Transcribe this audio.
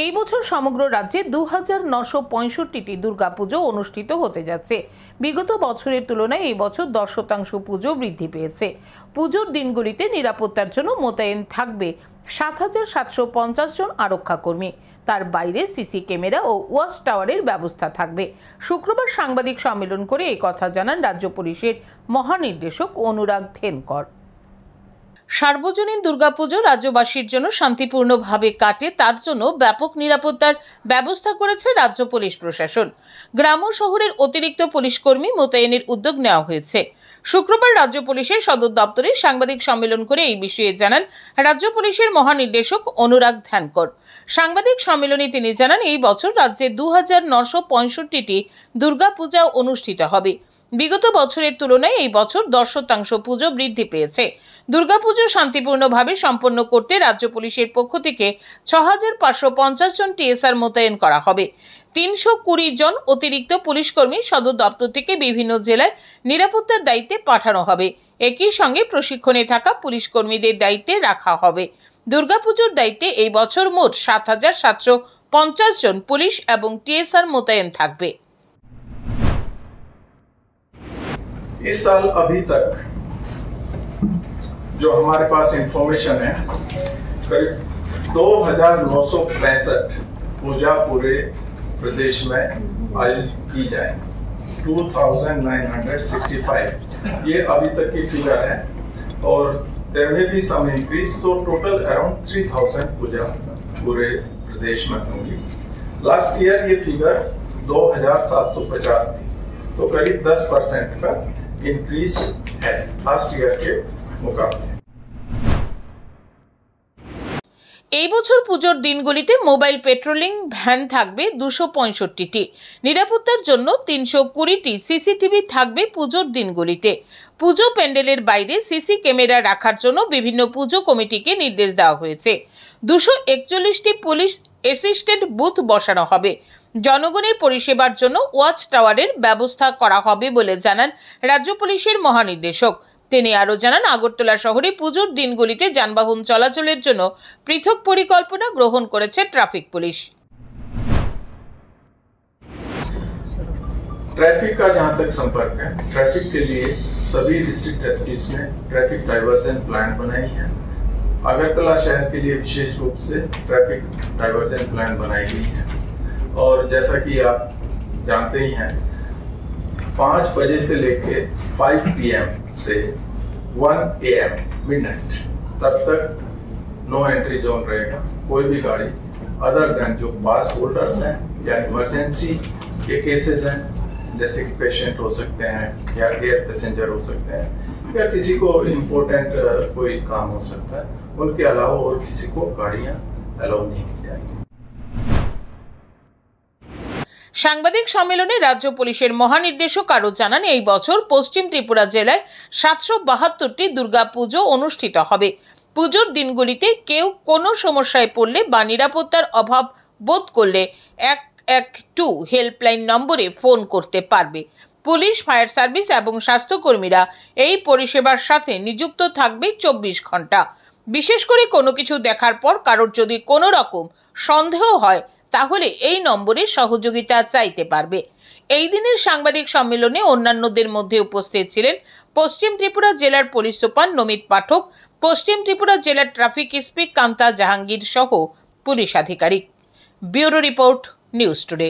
এই বছর সমগ্র রাজ্যে 2965টি দুর্গাপুজো অনুষ্ঠিত হতে যাচ্ছে। বিগত বছরের তুলনায় এই বছর 10% পুজো বৃদ্ধি পেয়েছে। পুজোর দিনগুলিতে নিরাপত্তার জন্য মোতায়েন থাকবে 7750 জন আরক্ষা কর্মী। তার বাইরে সিসি ক্যামেরা ও ওয়াচ টাওয়ারের ব্যবস্থা থাকবে। শুক্রবার সাংবাদিক সম্মেলন করে এই কথা জানান রাজ্য পুলিশের মহানির্দেশক অনুরাগ থেনকর। সার্বজনীন দুর্গাপুজো রাজ্যবাসীর জন্য শান্তিপূর্ণভাবে কাটে, তার জন্য ব্যাপক নিরাপত্তার ব্যবস্থা করেছে রাজ্য পুলিশ প্রশাসন। গ্রাম ও শহরের অতিরিক্ত পুলিশ কর্মী মোতায়েনের উদ্যোগ নেওয়া হয়েছে। শুক্রবার রাজ্য পুলিশের সদর দপ্তরে সাংবাদিক সম্মেলন করে এই বিষয়ে জানান রাজ্য পুলিশের মহানির্দেশক অনুরাগ থেনকর। সাংবাদিক সম্মেলনে তিনি জানান, এই বছর রাজ্যে 2965টি দুর্গাপূজা অনুষ্ঠিত হবে। বিগত বছরের তুলনায় এই বছর 10% পুজো বৃদ্ধি পেয়েছে। দুর্গাপুজো শান্তিপূর্ণভাবে সম্পন্ন করতে রাজ্য পুলিশের পক্ষ থেকে 6550 জন টিএসআর মোতায়েন করা হবে। 320 জন অতিরিক্ত পুলিশ কর্মী সদর দপ্তর থেকে বিভিন্ন জেলায় নিরাপত্তার দায়িত্বে পাঠানো হবে। একই সঙ্গে প্রশিক্ষণে থাকা পুলিশ কর্মীদের দায়িত্বে রাখা হবে। দুর্গাপুজোর দায়িত্বে এই বছর মোট 7750 জন পুলিশ এবং টিএসআর মোতায়েন থাকবে। इस साल अभी तक जो हमारे पास इंफॉर्मेशन है, करीब 2965 पूजा पूरे प्रदेश में आयोजित की जाए। 2965 ये अभी तक की फिगर है और देयर में भी सम इंक्रीज, तो टोटल अराउंड 3000 पूजा पूरे प्रदेश में होगी। लास्ट ईयर ये फिगर 2750 थी, तो करीब 10% का इंक्रीज है लास्ट ईयर के मुकाबले। এই বছর পুজোর দিনগুলিতে মোবাইল পেট্রোলিং ভ্যান থাকবে 265টি। নিরাপত্তার জন্য 320টি সিসিটিভি থাকবে পুজোর দিনগুলিতে। পুজো প্যান্ডেলের বাইরে সিসি ক্যামেরা রাখার জন্য বিভিন্ন পুজো কমিটিকে নির্দেশ দেওয়া হয়েছে। 241টি পুলিশ অ্যাসিস্ট্যান্ট বুথ বসানো হবে। জনগণের পরিষেবার জন্য ওয়াচ টাওয়ারের ব্যবস্থা করা হবে বলে জানান রাজ্য পুলিশের মহানির্দেশক। তিনি আরও জানান, আগরতলা শহরে পুজোর দিনগুলিতে যানবাহন চলাচলের জন্য পৃথক পরিকল্পনা গ্রহণ করেছে ট্রাফিক পুলিশ। ट्रैफिक का जहां तक संपर्क है, ट्रैफिक के लिए सभी डिस्ट्रिक्ट एसपीज ने ट्रैफिक डाइवर्जन प्लान बनाई है। अगरतला शहर के लिए विशेष रूप से ट्रैफिक डाइवर्जन प्लान बनाई गई है और जैसा कि आप जानते ही हैं, 5 बजे से लेके 5 PM से 1 AM मिडनाइट तब तक नो एंट्री जोन रहेगा। कोई भी गाड़ी अदर देन जो पास होल्डर्स हैं या इमरजेंसी के केसेस हैं, जैसे कि पेशेंट हो सकते हैं या एयर पैसेंजर हो सकते हैं या किसी को इम्पोर्टेंट कोई काम हो सकता है, उनके अलावा और किसी को गाड़ियां अलाउ नहीं की जाएगी। সাংবাদিক সম্মেলনে রাজ্য পুলিশের মহানির্দেশক আরও জানান, এই বছর পশ্চিম ত্রিপুরা জেলায় 772টি দুর্গাপুজো অনুষ্ঠিত হবে। পুজোর দিনগুলিতে কেউ কোনো সমস্যায় পড়লে বা নিরাপত্তার অভাব বোধ করলে 112 হেল্পলাইন নম্বরে ফোন করতে পারবে। পুলিশ, ফায়ার সার্ভিস এবং স্বাস্থ্যকর্মীরা এই পরিষেবার সাথে নিযুক্ত থাকবে 24 ঘন্টা। বিশেষ করে কোনো কিছু দেখার পর কারোর যদি কোনো রকম সন্দেহ হয় তাহলে এই নম্বরে সহযোগিতা চাইতে পারবে। এই দিনের সাংবাদিক সম্মেলনে অন্যান্যদের মধ্যে উপস্থিত ছিলেন পশ্চিম ত্রিপুরা জেলার পুলিশ সুপার নমিত পাঠক, পশ্চিম ত্রিপুরা জেলার ট্রাফিক এসপি কান্তা জাহাঙ্গীর সহ পুলিশ আধিকারিক। Bureau report, news today.